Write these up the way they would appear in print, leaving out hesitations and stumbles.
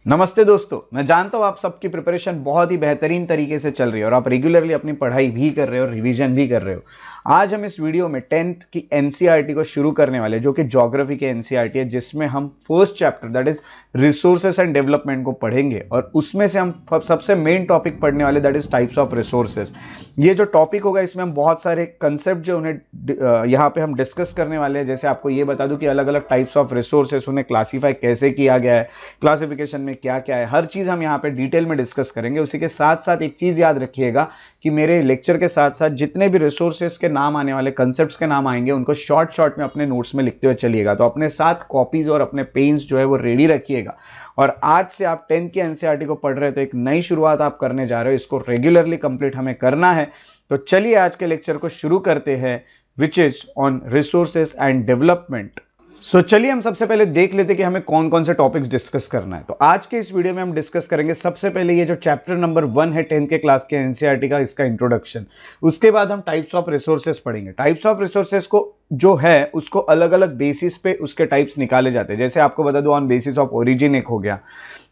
नमस्ते दोस्तों, मैं जानता हूँ आप सबकी प्रिपरेशन बहुत ही बेहतरीन तरीके से चल रही है और आप रेगुलरली अपनी पढ़ाई भी कर रहे हो, रिवीजन भी कर रहे हो। आज हम इस वीडियो में 10th की एनसीईआरटी को शुरू करने वाले हैं, जो कि ज्योग्राफी की एनसीईआरटी है, जिसमें हम first chapter that is resources and development को पढ़ेंगे और उसमें से हम सबसे मेन टॉपिक पढ़ने वाले that is types of resources. ये जो टॉपिक होगा इसमें हम बहुत सारे कंसेप्ट जो उन्हें यहाँ पे हम डिस्कस करने वाले हैं। जैसे आपको ये बता दूं कि अलग अलग टाइप्स ऑफ रिसोर्सेस उन्हें क्लासीफाई कैसे किया गया है, क्लासिफिकेशन में क्या क्या है, हर चीज़ हम यहाँ पे डिटेल में डिस्कस करेंगे। उसी के साथ साथ एक चीज़ याद रखिएगा कि मेरे लेक्चर के साथ साथ जितने भी रिसोर्सेज के नाम आने वाले, कंसेप्ट्स के नाम आएंगे, उनको शॉर्ट में अपने नोट्स में लिखते हुए चलिएगा। तो अपने साथ कॉपीज और अपने पेन्स जो है वो रेडी रखिएगा। और आज से आप 10th की एनसीईआरटी को पढ़ रहे हो तो एक नई शुरुआत आप करने जा रहे हो, इसको रेगुलरली कंप्लीट हमें करना है। तो चलिए आज के लेक्चर को शुरू करते हैं, which is on resources and development. चलिए हम सबसे पहले देख लेते कि हमें कौन कौन से टॉपिक्स डिस्कस करना है। तो आज के इस वीडियो में हम डिस्कस करेंगे सबसे पहले ये जो चैप्टर नंबर 1 है 10th के क्लास के एनसीईआरटी का, इसका इंट्रोडक्शन। उसके बाद हम टाइप्स ऑफ रिसोर्सेज पढ़ेंगे। टाइप्स ऑफ रिसोर्सेज को जो है उसको अलग अलग बेसिस पे उसके टाइप्स निकाले जाते हैं। जैसे आपको बता दूं, ऑन बेसिस ऑफ ओरिजिन एक हो गया,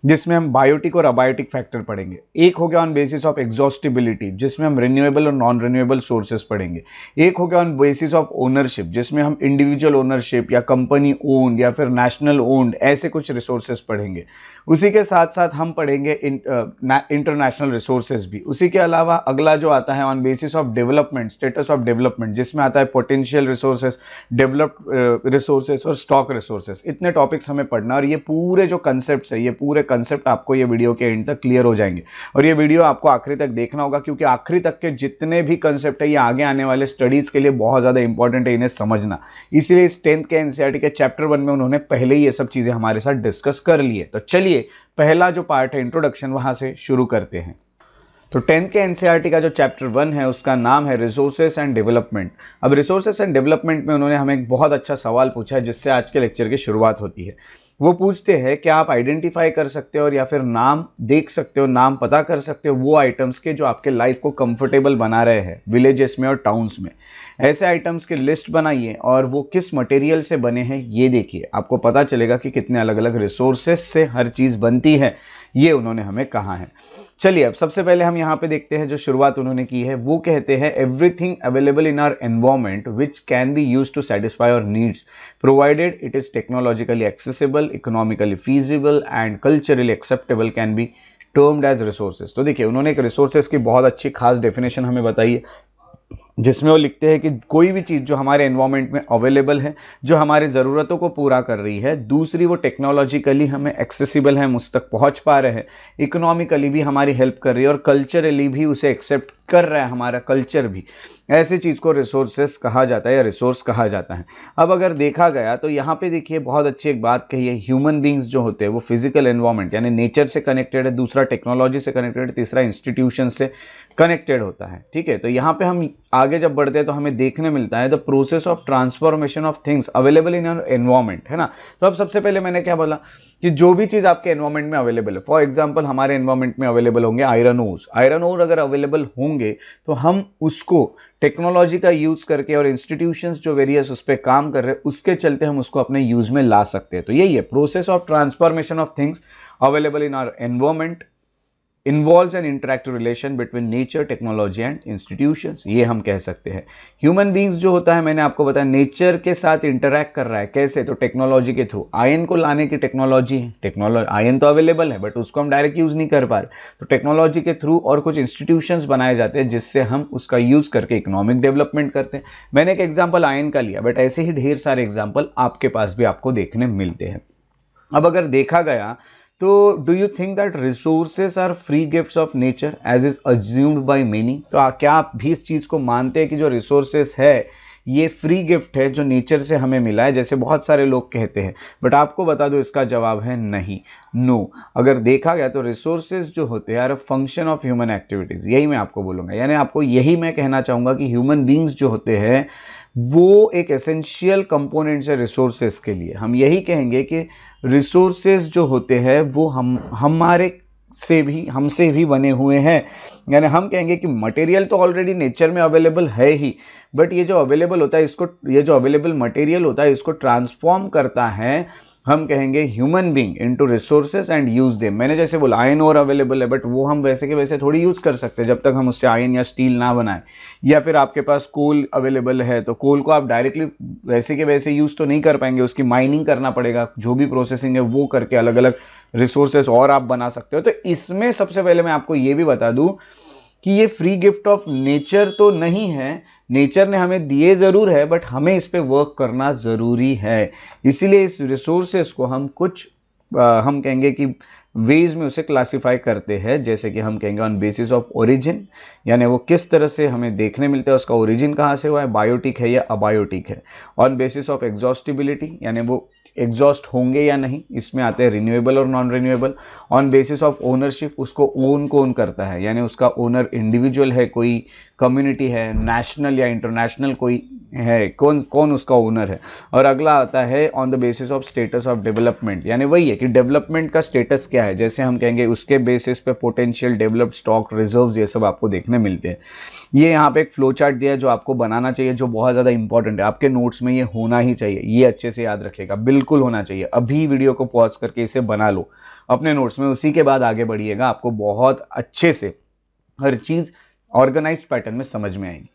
जिसमें हम बायोटिक और अबायोटिक फैक्टर पढ़ेंगे। एक हो गया ऑन बेसिस ऑफ एग्जॉस्टिबिलिटी, जिसमें हम रिन्यूएबल और नॉन रिन्यूएबल सोर्सेज पढ़ेंगे। एक हो गया ऑन बेसिस ऑफ ओनरशिप, जिसमें हम इंडिविजुअल ओनरशिप या कंपनी ओन्ड या फिर नेशनल ओन्ड ऐसे कुछ रिसोर्सेज पढ़ेंगे। उसी के साथ साथ हम पढ़ेंगे इंटरनेशनल रिसोर्सेज भी। उसी के अलावा अगला जो आता है on basis of development, status of development, जिसमें आता है पोटेंशियल रिसोर्सेज, डेवलप्ड रिसोर्सेज और स्टॉक रिसोर्सेज। इतने टॉपिक्स हमें पढ़ना और ये पूरे जो कंसेप्ट है, ये पूरे कंसेप्ट आपको ये वीडियो के एंड तक क्लियर हो जाएंगे। और ये वीडियो आपको आखिरी तक देखना होगा, क्योंकि आखिरी तक के जितने भी कंसेप्ट है ये आगे आने वाले स्टडीज के लिए बहुत ज़्यादा इंपॉर्टेंट है इन्हें समझना। इसीलिए इस 10th के एनसीईआरटी के चैप्टर 1 में उन्होंने पहले ही ये सब चीज़ें हमारे साथ डिस्कस कर ली है। तो चलिए पहला जो पार्ट है इंट्रोडक्शन, वहाँ से शुरू करते हैं। तो 10th के एनसीईआरटी का जो चैप्टर 1 है उसका नाम है रिसोर्सेस एंड डेवलपमेंट। अब रिसोर्सेस एंड डेवलपमेंट में उन्होंने हमें एक बहुत अच्छा सवाल पूछा है, जिससे आज के लेक्चर की शुरुआत होती है। वो पूछते हैं क्या आप आइडेंटिफाई कर सकते हो और या फिर नाम देख सकते हो, नाम पता कर सकते हो वो आइटम्स के जो आपके लाइफ को कंफर्टेबल बना रहे हैं विलेजेस में और टाउन्स में। ऐसे आइटम्स की लिस्ट बनाइए और वो किस मटेरियल से बने हैं ये देखिए, आपको पता चलेगा कि कितने अलग अलग रिसोर्सेस से हर चीज़ बनती है। ये उन्होंने हमें कहा है। चलिए अब सबसे पहले हम यहाँ पे देखते हैं जो शुरुआत उन्होंने की है। वो कहते हैं everything available in our environment which can be used to satisfy our needs provided it is technologically accessible, economically feasible and culturally acceptable can be termed as resources. तो देखिए उन्होंने एक रिसोर्सेज की बहुत अच्छी खास डेफिनेशन हमें बताई है, जिसमें वो लिखते हैं कि कोई भी चीज़ जो हमारे एनवायरनमेंट में अवेलेबल है, जो हमारी ज़रूरतों को पूरा कर रही है, दूसरी वो टेक्नोलॉजिकली हमें एक्सेसिबल है, हम उस तक पहुंच पा रहे हैं, इकोनॉमिकली भी हमारी हेल्प कर रही है और कल्चरली भी उसे एक्सेप्ट कर रहा है हमारा कल्चर भी, ऐसी चीज़ को रिसोर्सेस कहा जाता है या रिसोर्स कहा जाता है। अब अगर देखा गया तो यहाँ पे देखिए बहुत अच्छी एक बात कही है, ह्यूमन बींग्स जो होते हैं वो फिजिकल एनवायरनमेंट यानी नेचर से कनेक्टेड है, दूसरा टेक्नोलॉजी से कनेक्टेड है, तीसरा इंस्टीट्यूशन से कनेक्टेड होता है। ठीक है, तो यहाँ पे हम आगे जब बढ़ते हैं तो हमें देखने मिलता है the process of transformation of things available in your environment, है ना। तो अब सबसे पहले मैंने क्या बोला कि जो भी चीज़ आपके एनवायरनमेंट में अवेलेबल है, फॉर एग्जांपल हमारे एनवायरनमेंट में अवेलेबल होंगे आयरन ओर्स। आयरन ओर अगर अवेलेबल होंगे तो हम उसको टेक्नोलॉजी का यूज़ करके और इंस्टीट्यूशंस जो वेरियस उस पर काम कर रहे हैं उसके चलते हम उसको अपने यूज़ में ला सकते हैं। तो यही है process of transformation of things available in our environment involves an interactive relation between nature, technology and institutions, ये हम कह सकते हैं। ह्यूमन बींग्स जो होता है, मैंने आपको बताया नेचर के साथ इंटरैक्ट कर रहा है, कैसे, तो टेक्नोलॉजी के थ्रू। आयन को लाने की टेक्नोलॉजी है, टेक्नोलॉजी आयन तो अवेलेबल है बट उसको हम डायरेक्ट यूज़ नहीं कर पा रहे, तो टेक्नोलॉजी के थ्रू और कुछ इंस्टीट्यूशंस बनाए जाते हैं जिससे हम उसका यूज़ करके इकोनॉमिक डेवलपमेंट करते हैं। मैंने एक एग्जाम्पल आयन का लिया, बट ऐसे ही ढेर सारे एग्जाम्पल आपके पास भी आपको देखने मिलते हैं। अब अगर देखा गया तो do you think that resources are free gifts of nature as is assumed by many? तो क्या आप भी इस चीज़ को मानते हैं कि जो रिसोर्सेज है ये फ्री गिफ्ट है जो नेचर से हमें मिला है, जैसे बहुत सारे लोग कहते हैं? बट आपको बता दो इसका जवाब है नहीं, नो। अगर देखा गया तो रिसोर्सेज जो होते हैं are a function of human activities, यही मैं आपको बोलूँगा। यानी आपको यही मैं कहना चाहूँगा कि ह्यूमन बींग्स जो होते हैं वो एक एसेंशियल कंपोनेंट्स है रिसोर्सेज के लिए। हम यही कहेंगे कि रिसोर्सेज जो होते हैं वो हमसे भी बने हुए हैं। यानी हम कहेंगे कि मटेरियल तो ऑलरेडी नेचर में अवेलेबल है ही, बट ये जो अवेलेबल होता है ये जो अवेलेबल मटेरियल होता है इसको ट्रांसफॉर्म करता है हम कहेंगे human being into resources and use them. मैंने जैसे बोला आयरन ओर अवेलेबल है, बट वो हम वैसे के वैसे थोड़ी यूज कर सकते जब तक हम उससे आयरन या स्टील ना बनाए। या फिर आपके पास कोल अवेलेबल है तो कोल को आप डायरेक्टली वैसे के वैसे यूज तो नहीं कर पाएंगे, उसकी माइनिंग करना पड़ेगा, जो भी प्रोसेसिंग है वो करके अलग अलग रिसोर्सेज और आप बना सकते हो। तो इसमें सबसे पहले मैं आपको ये भी बता दूं कि ये फ्री गिफ्ट ऑफ नेचर तो नहीं है, नेचर ने हमें दिए ज़रूर है, बट हमें इस पे वर्क करना ज़रूरी है। इसीलिए इस रिसोर्सेस को हम कुछ हम कहेंगे कि वेज में उसे क्लासिफाई करते हैं, जैसे कि हम कहेंगे ऑन बेसिस ऑफ ओरिजिन, यानी वो किस तरह से हमें देखने मिलता है, उसका ओरिजिन कहाँ से हुआ है, बायोटिक है या अबायोटिक है। ऑन बेसिस ऑफ एग्जॉस्टिबिलिटी, यानी वो एग्जॉस्ट होंगे या नहीं, इसमें आते हैं रिन्यूएबल और non renewable. On basis of ownership, उसको ओन कौन करता है, यानी उसका ओनर इंडिविजुअल है, कोई कम्युनिटी है, नेशनल या इंटरनेशनल कोई है, कौन कौन उसका ओनर है। और अगला आता है on the basis of status of development, यानी वही है कि डेवलपमेंट का स्टेटस क्या है, जैसे हम कहेंगे उसके बेसिस पे पोटेंशियल, डेवलप्ड, स्टॉक, रिजर्व्स, ये सब आपको देखने मिलते हैं। ये यहाँ पे एक फ्लो चार्ट दिया है जो आपको बनाना चाहिए, जो बहुत ज़्यादा इंपॉर्टेंट है, आपके नोट्स में ये होना ही चाहिए, ये अच्छे से याद रखिएगा, बिल्कुल होना चाहिए। अभी वीडियो को पॉज करके इसे बना लो अपने नोट्स में, उसी के बाद आगे बढ़िएगा, आपको बहुत अच्छे से हर चीज़ ऑर्गेनाइज्ड पैटर्न में समझ में आएगी।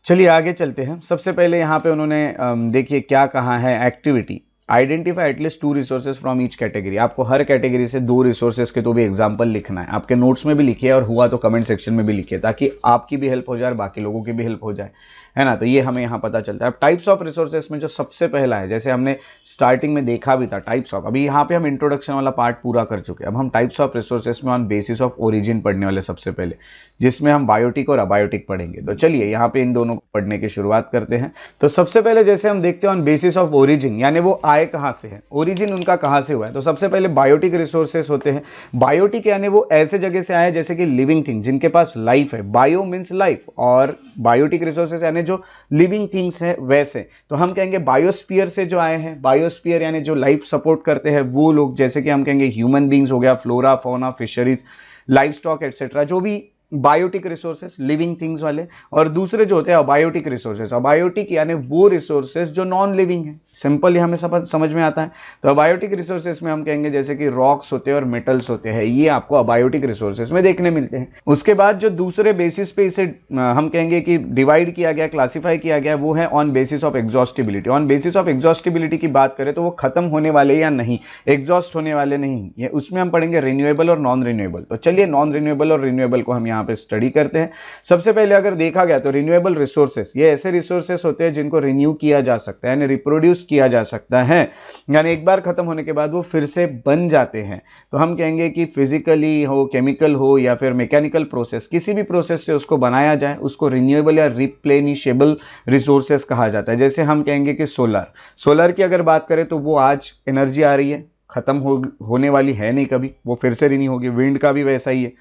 चलिए आगे चलते हैं। सबसे पहले यहाँ पे उन्होंने देखिए क्या कहा है, activity identify at least 2 resources from each category. आपको हर कैटेगरी से 2 रिसोर्सेज के तो भी एग्जांपल लिखना है, आपके नोट्स में भी लिखिए और हुआ तो कमेंट सेक्शन में भी लिखिए, ताकि आपकी भी हेल्प हो जाए और बाकी लोगों की भी हेल्प हो जाए, है ना। तो ये हमें यहाँ पता चलता है। अब टाइप्स ऑफ रिसोर्सेज में जो सबसे पहला है, जैसे हमने स्टार्टिंग में देखा भी था टाइप्स ऑफ, अभी यहाँ पे हम इंट्रोडक्शन वाला पार्ट पूरा कर चुके हैं। अब हम टाइप्स ऑफ रिसोर्सेज में ऑन बेसिस ऑफ ओरिजिन पढ़ने वाले सबसे पहले, जिसमें हम बायोटिक और अबायोटिक पढ़ेंगे। तो चलिए यहाँ पे इन दोनों को पढ़ने की शुरुआत करते हैं। तो सबसे पहले जैसे हम देखते हैं ऑन बेसिस ऑफ ओरिजिन, यानी वो आए कहाँ से है, ओरिजिन उनका कहाँ से हुआ है। तो सबसे पहले बायोटिक रिसोर्सेस होते हैं। बायोटिक यानी वो ऐसे जगह से आए जैसे कि लिविंग थिंग, जिनके पास लाइफ है, बायो मीन्स लाइफ, और बायोटिक रिसोर्सेस यानी जो लिविंग थिंग्स है वैसे। तो हम कहेंगे बायोस्फीयर से जो आए हैं, बायोस्फीयर यानी जो लाइफ सपोर्ट करते हैं वो लोग, जैसे कि हम कहेंगे ह्यूमन बींग्स हो गया, flora, fauna, fisheries, life stock etcetera, जो भी बायोटिक रिसोर्सेस लिविंग थिंग्स वाले। और दूसरे जो होते हैं अबायोटिक रिसोर्सेस, अबायोटिक यानी वो रिसोर्सेस जो नॉन लिविंग है, सिंपल ही हमें समझ में आता है। तो अबायोटिक रिसोर्सेस में हम कहेंगे जैसे कि रॉक्स होते हैं और मेटल्स होते हैं, ये आपको अबायोटिक रिसोर्सेस में देखने मिलते हैं। उसके बाद जो दूसरे बेसिस पे इसे हम कहेंगे कि डिवाइड किया गया, क्लासीफाई किया गया, वो है on basis of exhaustibility. On basis of exhaustibility की बात करें तो वो खत्म होने वाले या नहीं, एग्जॉस्ट होने वाले नहीं, ये उसमें हम पढ़ेंगे रिन्यूएबल और नॉन रिन्यूएबल। तो चलिए नॉन रिन्यूएबल और रिन्यूएबल को हम यहाँ पे स्टडी करते हैं। सबसे पहले अगर देखा गया तो रिन्यूएबल रिसोर्सेस, ये ऐसे रिसोर्सेस होते हैं जिनको रिन्यू किया जा सकता है, यानी रिप्रोड्यूस किया जा सकता है, यानी एक बार खत्म होने के बाद वो फिर से बन जाते हैं। तो हम कहेंगे कि फिजिकली हो, केमिकल हो या फिर मैकेनिकल प्रोसेस, किसी भी प्रोसेस से उसको बनाया जाए, उसको रिन्यूएबल या रिप्लेनिशेबल रिसोर्सेस कहा जाता है। जैसे हम कहेंगे कि सोलर की अगर बात करें तो वो आज एनर्जी आ रही है, खत्म होने वाली है नहीं कभी, वो फिर से रिन्यू होगी। विंड का भी वैसा ही है,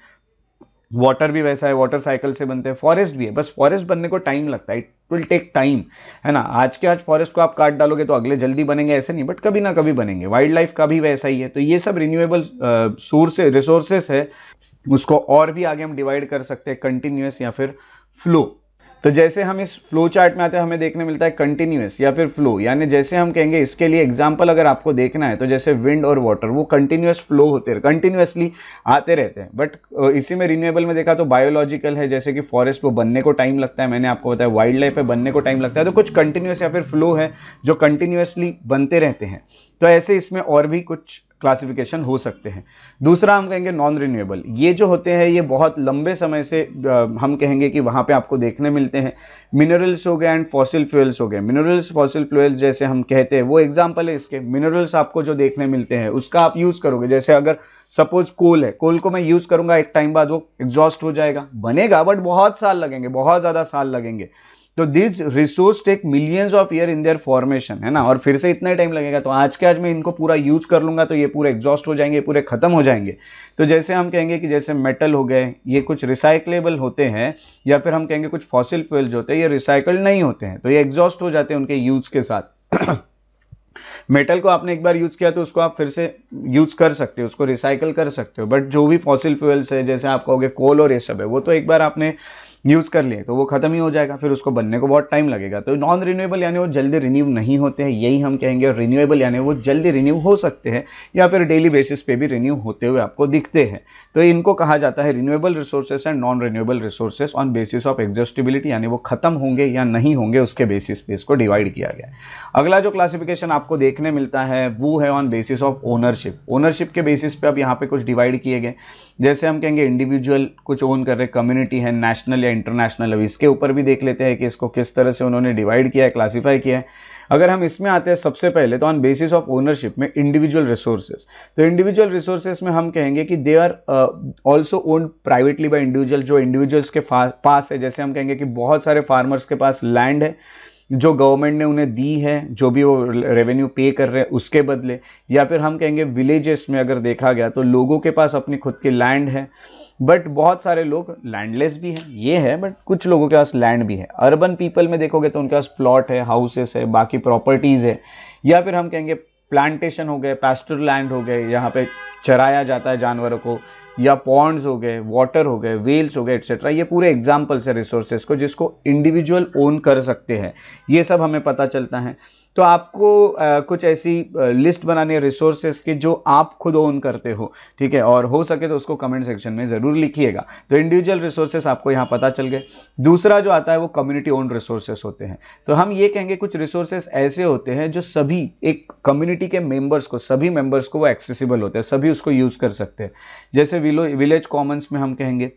वाटर भी वैसा है, वाटर साइकिल से बनते हैं। फॉरेस्ट भी है, बस फॉरेस्ट बनने को टाइम लगता है, इट विल टेक टाइम, है ना। आज के आज फॉरेस्ट को आप काट डालोगे तो अगले जल्दी बनेंगे ऐसे नहीं, बट कभी ना कभी बनेंगे। वाइल्ड लाइफ का भी वैसा ही है। तो ये सब रिन्यूएबल रिसोर्सेस है, उसको और भी आगे हम डिवाइड कर सकते हैं, कंटिन्यूअस या फिर फ्लो। तो जैसे हम इस फ्लो चार्ट में आते हैं, हमें देखने मिलता है कंटिन्यूअस या फिर फ्लो, यानी जैसे हम कहेंगे इसके लिए एग्जांपल अगर आपको देखना है तो जैसे विंड और वाटर, वो कंटिन्यूअस फ्लो होते हैं, कंटिन्यूअसली आते रहते हैं। बट इसी में रिन्यूएबल में देखा तो बायोलॉजिकल है, जैसे कि फॉरेस्ट को बनने को टाइम लगता है, मैंने आपको बताया वाइल्ड लाइफ है बनने को टाइम लगता है। तो कुछ कंटिन्यूअस या फिर फ्लो है जो कंटिन्यूअसली बनते रहते हैं। तो ऐसे इसमें और भी कुछ क्लासिफिकेशन हो सकते हैं। दूसरा हम कहेंगे नॉन रिन्यूएबल, ये जो होते हैं ये बहुत लंबे समय से हम कहेंगे कि वहाँ पे आपको देखने मिलते हैं। मिनरल्स हो गए एंड फॉसिल फ्यूल्स हो गए। मिनरल्स, फॉसिल फ्यूल्स जैसे हम कहते हैं वो एग्जांपल है इसके। मिनरल्स आपको जो देखने मिलते हैं उसका आप यूज़ करोगे, जैसे अगर सपोज कोल है, कोल को मैं यूज़ करूँगा, एक टाइम बाद वो एग्जॉस्ट हो जाएगा, बनेगा बट बहुत साल लगेंगे, बहुत ज़्यादा साल लगेंगे। तो this resource take millions of year in their formation, है ना, और फिर से इतना ही टाइम लगेगा। तो आज के आज मैं इनको पूरा यूज कर लूंगा तो ये पूरे एग्जॉस्ट हो जाएंगे, पूरे खत्म हो जाएंगे। तो जैसे हम कहेंगे कि जैसे मेटल हो गए, ये कुछ रिसाइक्लेबल होते हैं, या फिर हम कहेंगे कुछ फॉसिल फ्यूल्स होते हैं, ये रिसाइकल्ड नहीं होते हैं, तो ये एग्जॉस्ट हो जाते हैं उनके यूज के साथ। मेटल को आपने एक बार यूज किया तो उसको आप फिर से यूज कर सकते हो, उसको रिसाइकल कर सकते हो। बट जो भी फॉसिल फ्यूल्स है, जैसे आपका हो गया कोल और ये सब है, वो तो एक बार आपने यूज़ कर लिए तो वो ख़त्म ही हो जाएगा, फिर उसको बनने को बहुत टाइम लगेगा। तो नॉन रिन्यूएबल यानी वो जल्दी रिन्यू नहीं होते हैं, यही हम कहेंगे। और रिन्यूएबल यानी वो जल्दी रिन्यू हो सकते हैं या फिर डेली बेसिस पे भी रिन्यू होते हुए आपको दिखते हैं। तो इनको कहा जाता है renewable resources and non renewable resources on basis of exhaustibility, यानी वो खत्म होंगे या नहीं होंगे उसके बेसिस पे इसको डिवाइड किया गया है। अगला जो क्लासिफिकेशन आपको देखने मिलता है वो है on basis of ownership. Ownership के बेसिस पे अब यहाँ पे कुछ डिवाइड किए गए, जैसे हम कहेंगे इंडिविजुअल कुछ ओन कर रहे, कम्युनिटी है, नेशनल या इंटरनेशनल। अब इसके ऊपर भी देख लेते हैं कि इसको किस तरह से उन्होंने डिवाइड किया है, क्लासीफाई किया है। अगर हम इसमें आते हैं सबसे पहले तो ऑन बेसिस ऑफ ओनरशिप में इंडिविजुअल रिसोर्सेज, तो इंडिविजुअल रिसोर्सेज में हम कहेंगे कि they are also owned privately by individual, जो इंडिविजुअल्स के पास है। जैसे हम कहेंगे कि बहुत सारे फार्मर्स के पास लैंड है जो गवर्नमेंट ने उन्हें दी है, जो भी वो रेवेन्यू पे कर रहे हैं उसके बदले, या फिर हम कहेंगे विलेजेस में अगर देखा गया तो लोगों के पास अपनी खुद की लैंड है, बट बहुत सारे लोग लैंडलेस भी हैं, ये है, बट कुछ लोगों के पास लैंड भी है। अर्बन पीपल में देखोगे तो उनके पास प्लॉट है, हाउसेस है, बाकी प्रॉपर्टीज़ है, या फिर हम कहेंगे प्लांटेशन हो गए, पैस्टोरल लैंड हो गए, यहाँ पे चराया जाता है जानवरों को, या पॉन्ड्स हो गए, वाटर हो गए, वेल्स हो गए, एटसेट्रा। ये पूरे एग्जाम्पल्स है रिसोर्सेज को जिसको इंडिविजुअल ओन कर सकते हैं, ये सब हमें पता चलता है। तो आपको कुछ ऐसी लिस्ट बनानी है रिसोर्सेज की जो आप खुद ओन करते हो, ठीक है, और हो सके तो उसको कमेंट सेक्शन में ज़रूर लिखिएगा। तो इंडिविजुअल रिसोर्सेज आपको यहाँ पता चल गए। दूसरा जो आता है वो कम्युनिटी ओन रिसोर्सेज होते हैं। तो हम ये कहेंगे कुछ रिसोर्सेज ऐसे होते हैं जो सभी एक कम्युनिटी के मेंबर्स को, सभी मेंबर्स को वो एक्सेसिबल होते हैं, सभी उसको यूज़ कर सकते हैं। जैसे विलेज कॉमन्स में हम कहेंगे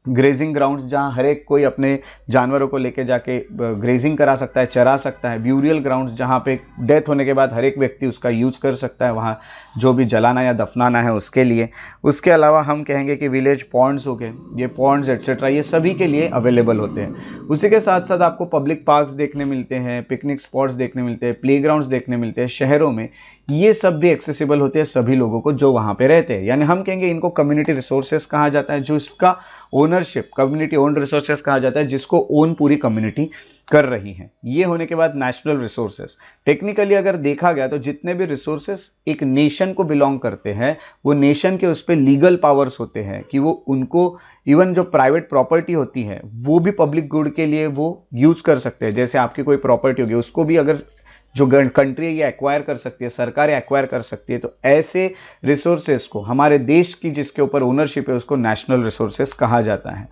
ग्रेजिंग ग्राउंड्स, जहाँ हर एक कोई अपने जानवरों को लेके जाके ग्रेजिंग करा सकता है, चरा सकता है। ब्यूरियल ग्राउंड्स, जहाँ पे डेथ होने के बाद हर एक व्यक्ति उसका यूज़ कर सकता है, वहाँ जो भी जलाना या दफनाना है उसके लिए। उसके अलावा हम कहेंगे कि विलेज पॉन्ड्स हो गए, ये पॉन्ड्स एट्सेट्रा, ये सभी के लिए अवेलेबल होते हैं। उसी के साथ साथ आपको पब्लिक पार्क्स देखने मिलते हैं, पिकनिक स्पॉट्स देखने मिलते हैं, प्लेग्राउंड्स देखने मिलते हैं शहरों में। ये सब भी एक्सेसिबल होते हैं सभी लोगों को जो वहाँ पे रहते हैं, यानी हम कहेंगे इनको कम्युनिटी रिसोर्सेज कहा जाता है, जो इसका ओनरशिप कम्युनिटी ओन रिसोर्सेज कहा जाता है, जिसको ओन पूरी कम्युनिटी कर रही है। ये होने के बाद नेशनल रिसोर्सेज। टेक्निकली अगर देखा गया तो जितने भी रिसोर्सेज एक नेशन को बिलोंग करते हैं, वो नेशन के उस पर लीगल पावर्स होते हैं कि वो उनको, इवन जो प्राइवेट प्रॉपर्टी होती है वो भी पब्लिक गुड के लिए वो यूज़ कर सकते हैं। जैसे आपकी कोई प्रॉपर्टी होगी, उसको भी अगर जो कंट्री है ये एक्वायर कर सकती है, सरकार एक्वायर कर सकती है। तो ऐसे रिसोर्सेज को हमारे देश की जिसके ऊपर ओनरशिप है उसको नेशनल रिसोर्सेज कहा जाता है।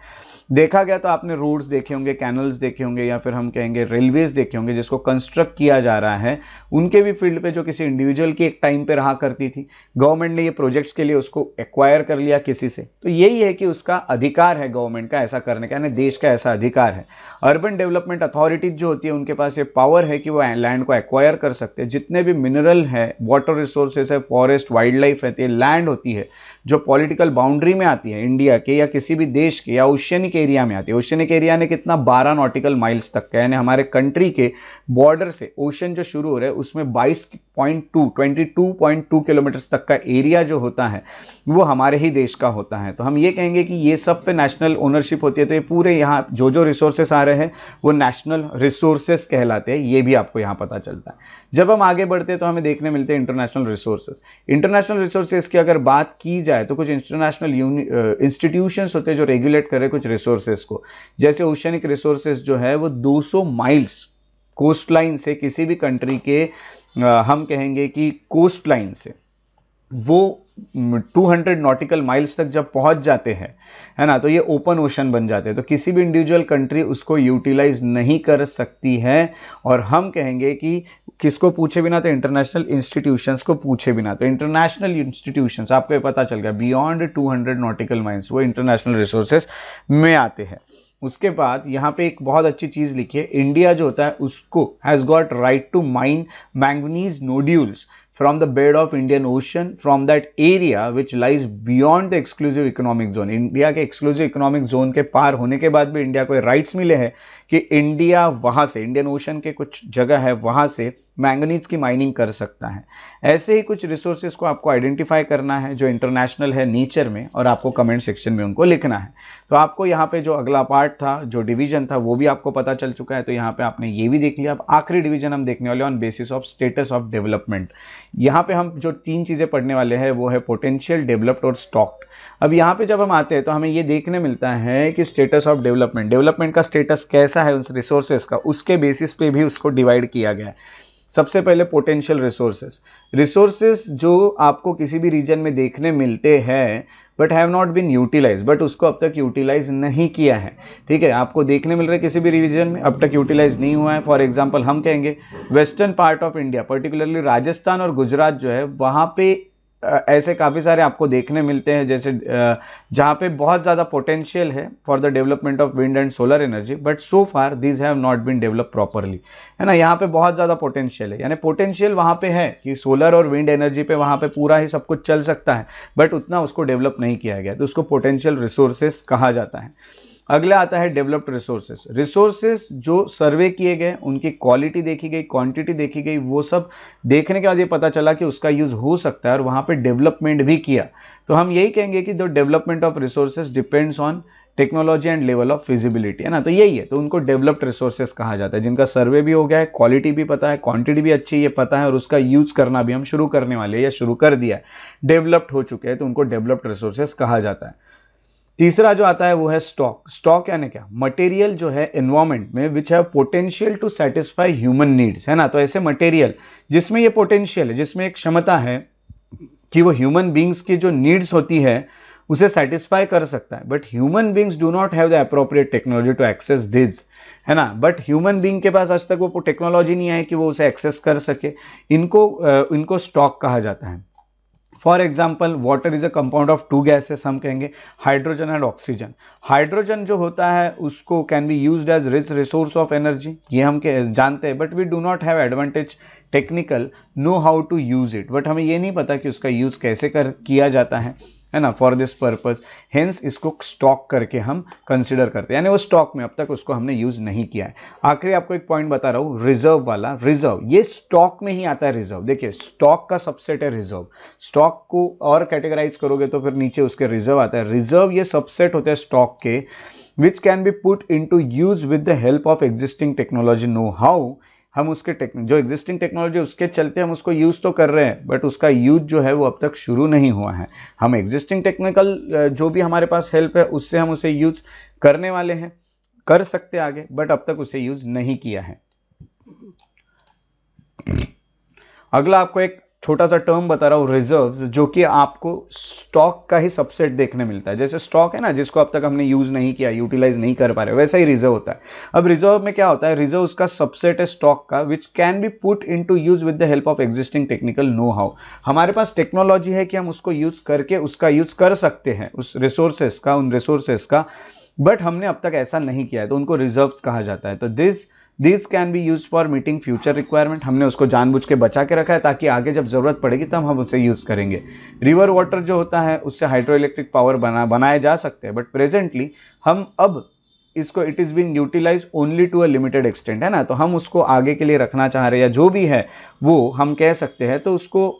देखा गया तो आपने रोड्स देखे होंगे, कैनल्स देखे होंगे, या फिर हम कहेंगे रेलवेज देखे होंगे जिसको कंस्ट्रक्ट किया जा रहा है, उनके भी फील्ड पे जो किसी इंडिविजुअल की एक टाइम पे रहा करती थी, गवर्नमेंट ने ये प्रोजेक्ट्स के लिए उसको एक्वायर कर लिया किसी से। तो यही है कि उसका अधिकार है गवर्नमेंट का ऐसा करने का, यानी देश का ऐसा अधिकार है। अर्बन डेवलपमेंट अथॉरिटीज जो होती है उनके पास ये पावर है कि वो लैंड को एक्वायर कर सकते हैं। जितने भी मिनरल है, वाटर रिसोर्सेज है, फॉरेस्ट, वाइल्ड लाइफ रहती है, लैंड होती है जो पॉलिटिकल बाउंड्री में आती है इंडिया के या किसी भी देश के, या ओशियनिक एरिया में आती है। ओशियनिक एरिया ने कितना 12 नॉटिकल माइल्स तक का, यानी हमारे कंट्री के बॉर्डर से ओशन जो शुरू हो रहा है उसमें 22.2 किलोमीटर तक का एरिया जो होता है वो हमारे ही देश का होता है। तो हम ये कहेंगे कि ये सब पे नेशनल ओनरशिप होती है। तो ये पूरे यहाँ जो रिसोर्सेस आ रहे हैं वो नेशनल रिसोर्सेस कहलाते हैं, ये भी आपको यहाँ पता चलता है। जब हम आगे बढ़ते हैं तो हमें देखने मिलते हैं इंटरनेशनल रिसोर्सेस। इंटरनेशनल रिसोर्सेस की अगर बात की जाए तो कुछ इंटरनेशनल इंस्टीट्यूशंस होते हैं जो रेगुलेट कर रहे हैं कुछ रिसोर्सेस को। जैसे ओशियनिक रिसोर्सेस जो है वो 200 माइल्स कोस्ट लाइन से, किसी भी कंट्री के हम कहेंगे कि कोस्ट लाइन से वो 200 नॉटिकल माइल्स तक जब पहुंच जाते हैं, है ना, तो ये ओपन ओशन बन जाते हैं। तो किसी भी इंडिविजुअल कंट्री उसको यूटिलाइज नहीं कर सकती है, और हम कहेंगे कि किसको पूछे बिना, तो इंटरनेशनल इंस्टीट्यूशंस को पूछे बिना। तो इंटरनेशनल इंस्टीट्यूशंस आपको ये पता चल गया बियॉन्ड 200 नॉटिकल माइल्स वो इंटरनेशनल रिसोर्सेज में आते हैं। उसके बाद यहाँ पे एक बहुत अच्छी चीज़ लिखी है, इंडिया जो होता है उसको has got right to mine manganese nodules from the bed of Indian Ocean from that area which lies beyond the exclusive economic zone। India के एक्सक्लूसिव इकोनॉमिक जोन के पार होने के बाद भी इंडिया को राइट्स मिले हैं कि इंडिया वहाँ से, इंडियन ओशन के कुछ जगह है वहाँ से मैंगनीज की माइनिंग कर सकता है। ऐसे ही कुछ रिसोर्सेज को आपको आइडेंटिफाई करना है जो इंटरनेशनल है नेचर में, और आपको कमेंट सेक्शन में उनको लिखना है। तो आपको यहाँ पे जो अगला पार्ट था, जो डिवीजन था, वो भी आपको पता चल चुका है। तो यहाँ पे आपने ये भी देख लिया। अब आखिरी डिवीजन हम देखने वाले on basis of status of development. यहाँ पे हम जो 3 चीज़ें पढ़ने वाले हैं वो है पोटेंशियल, डेवलप्ड और स्टॉक्ड। अब यहाँ पे जब हम आते हैं तो हमें ये देखने मिलता है कि स्टेटस ऑफ डेवलपमेंट का स्टेटस कैसा है उस रिसोर्सेज का, उसके बेसिस पे भी उसको डिवाइड किया गया है। सबसे पहले पोटेंशियल रिसोर्सेज जो आपको किसी भी रीजन में देखने मिलते हैं but have not been utilize, but उसको अब तक यूटिलाइज नहीं किया है। ठीक है, आपको देखने मिल रहा है किसी भी रीजन में, अब तक यूटिलाइज नहीं हुआ है। फॉर एग्जांपल हम कहेंगे western part of India, particularly Rajasthan और गुजरात जो है, वहाँ पे ऐसे काफ़ी सारे आपको देखने मिलते हैं, जैसे जहाँ पे बहुत ज़्यादा पोटेंशियल है for the development of wind and solar energy, but so far these have not been develop properly, है ना। यहाँ पे बहुत ज़्यादा पोटेंशियल है, यानी पोटेंशियल वहाँ पे है कि सोलर और विंड एनर्जी पे वहाँ पे पूरा ही सब कुछ चल सकता है, बट उतना उसको डेवलप नहीं किया गया, तो उसको पोटेंशियल रिसोर्सेज कहा जाता है। अगला आता है डेवलप्ड रिसोर्सेज जो सर्वे किए गए, उनकी क्वालिटी देखी गई, क्वांटिटी देखी गई, वो सब देखने के बाद ये पता चला कि उसका यूज़ हो सकता है और वहाँ पे डेवलपमेंट भी किया। तो हम यही कहेंगे कि the development of resources depends on technology and level of feasibility, है ना। तो यही है, तो उनको डेवलप्ड रिसोर्सेज कहा जाता है, जिनका सर्वे भी हो गया है, क्वालिटी भी पता है, क्वांटिटी भी अच्छी ये पता है, और उसका यूज करना भी हम शुरू करने वाले हैं या शुरू कर दिया है, डेवलप्ड हो चुके हैं, तो उनको डेवलप्ड रिसोर्सेज कहा जाता है। तीसरा जो आता है वो है स्टॉक यानी क्या, मटेरियल जो है एनवायरमेंट में which have potential to satisfy human needs, है ना। तो ऐसे मटेरियल जिसमें ये पोटेंशियल है, जिसमें एक क्षमता है कि वो ह्यूमन बींग्स की जो नीड्स होती है उसे सेटिस्फाई कर सकता है, but human beings do not have the appropriate technology to access this, है ना। बट ह्यूमन बींग के पास आज तक वो टेक्नोलॉजी नहीं है कि वो उसे एक्सेस कर सके। इनको स्टॉक कहा जाता है। For example water is a compound of 2 gases, हम कहेंगे हाइड्रोजन एंड ऑक्सीजन। हाइड्रोजन जो होता है उसको can be used as rich resource of energy, ये हम जानते हैं, but we do not have advantage technical know how to use it, but हमें ये नहीं पता कि उसका यूज कैसे किया जाता है ना, फॉर दिस पर्पज। हेंस इसको स्टॉक करके हम कंसिडर करते हैं, यानी वो स्टॉक में अब तक उसको हमने यूज नहीं किया है। आखिरी आपको एक पॉइंट बता रहा हूँ, रिजर्व वाला। रिजर्व ये स्टॉक में ही आता है। रिजर्व देखिए, स्टॉक का सबसेट है रिजर्व। स्टॉक को और कैटेगराइज करोगे तो फिर नीचे उसके रिजर्व आता है। रिजर्व ये सबसेट होते हैं स्टॉक के, which can be put in to use with the help of existing technology know how. हम उसके जो एग्जिस्टिंग टेक्नोलॉजी उसके चलते हम उसको यूज़ तो कर रहे हैं, बट उसका यूज जो है वो अब तक शुरू नहीं हुआ है। हम एग्जिस्टिंग टेक्निकल जो भी हमारे पास हेल्प है उससे हम उसे यूज करने वाले हैं, कर सकते आगे, बट अब तक उसे यूज नहीं किया है। अगला आपको एक छोटा सा टर्म बता रहा हूँ, रिजर्व्स, जो कि आपको स्टॉक का ही सबसेट देखने मिलता है। जैसे स्टॉक है ना, जिसको अब तक हमने यूज नहीं किया, यूटिलाइज नहीं कर पा रहे, वैसा ही रिजर्व होता है। अब रिजर्व में क्या होता है, रिजर्व उसका सबसेट है स्टॉक का, which can be put in to use with the help of existing technical know how. हमारे पास टेक्नोलॉजी है कि हम उसको यूज करके उसका यूज कर सकते हैं, उस रिसोर्सेस का, उन रिसोर्सेस का, बट हमने अब तक ऐसा नहीं किया है, तो उनको रिजर्व्स कहा जाता है। तो this can be use for meeting future requirement. हमने उसको जानबूझ के बचा के रखा है ताकि आगे जब जरूरत पड़ेगी तब हम उसे यूज करेंगे। रिवर वाटर जो होता है उससे हाइड्रो इलेक्ट्रिक पावर बनाए जा सकते हैं, बट प्रेजेंटली हम अब इसको it is being utilize only to a limited extent, है ना। तो हम उसको आगे के लिए रखना चाह रहे हैं, या जो भी है वो हम कह सकते हैं, तो उसको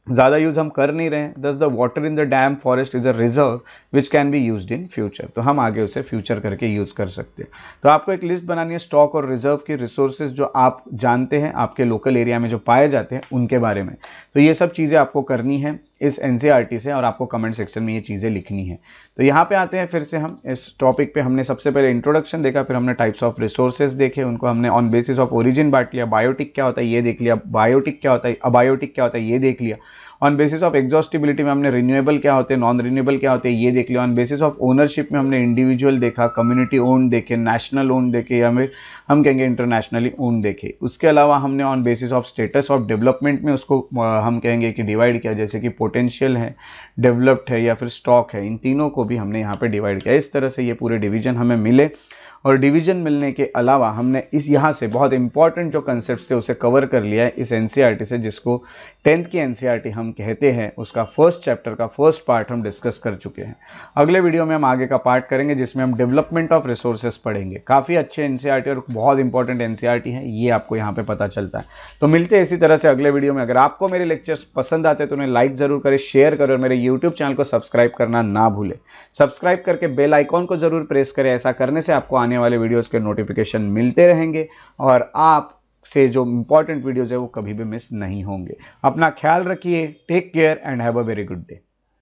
ज़्यादा यूज़ हम कर नहीं रहे हैं। दस the water in the dam forest is a reserve which can be used in future. तो हम आगे उसे फ्यूचर करके यूज़ कर सकते हैं। तो आपको एक लिस्ट बनानी है स्टॉक और रिजर्व की रिसोर्सेज जो आप जानते हैं, आपके लोकल एरिया में जो पाए जाते हैं उनके बारे में। तो ये सब चीज़ें आपको करनी है इस एनसीईआरटी से, और आपको कमेंट सेक्शन में ये चीज़ें लिखनी है। तो यहाँ पे आते हैं फिर से हम इस टॉपिक पे। हमने सबसे पहले इंट्रोडक्शन देखा, फिर हमने टाइप्स ऑफ रिसोर्सेज देखे, उनको हमने ऑन बेसिस ऑफ ओरिजिन बांट लिया। बायोटिक क्या होता है ये देख लिया, बायोटिक क्या होता है, अबायोटिक क्या होता है ये देख लिया। ऑन बेसिस ऑफ एग्जॉस्टिबिलिटी में हमने रिन्यूएबल क्या होते हैं, नॉन रिन्यूएबल क्या होते हैं ये देख लिया। ऑन बेसिस ऑफ ओनरशिप में हमने इंडिविजुअल देखा, कम्युनिटी ओन देखे, नेशनल ओन देखे, या फिर हम कहेंगे इंटरनेशनली ओन देखे। उसके अलावा हमने on basis of status of development में उसको हम कहेंगे कि डिवाइड किया, जैसे कि पोटेंशियल है, डेवलप्ड है, या फिर स्टॉक है। इन तीनों को भी हमने यहाँ पे डिवाइड किया। इस तरह से ये पूरे डिवीजन हमें मिले, और डिवीजन मिलने के अलावा हमने इस यहाँ से बहुत इंपॉर्टेंट जो कंसेप्ट थे उसे कवर कर लिया है इस एनसीईआरटी से, जिसको 10th की एनसीईआरटी हम कहते हैं। उसका फर्स्ट चैप्टर का फर्स्ट पार्ट हम डिस्कस कर चुके हैं। अगले वीडियो में हम आगे का पार्ट करेंगे जिसमें हम डेवलपमेंट ऑफ रिसोर्सेज पढ़ेंगे। काफ़ी अच्छे एनसीईआरटी और बहुत इंपॉर्टेंट एनसीईआरटी है, ये आपको यहाँ पे पता चलता है। तो मिलते हैं इसी तरह से अगले वीडियो में। अगर आपको मेरे लेक्चर्स पसंद आते हैं तो उन्हें लाइक ज़रूर करें, शेयर करें और मेरे यूट्यूब चैनल को सब्सक्राइब करना ना भूलें। सब्सक्राइब करके बेल आइकॉन को ज़रूर प्रेस करें। ऐसा करने से आपको आने वाले वीडियोज़ के नोटिफिकेशन मिलते रहेंगे और आप से जो इंपॉर्टेंट वीडियोज़ है वो कभी भी मिस नहीं होंगे। अपना ख्याल रखिए। Take care and have a very good day.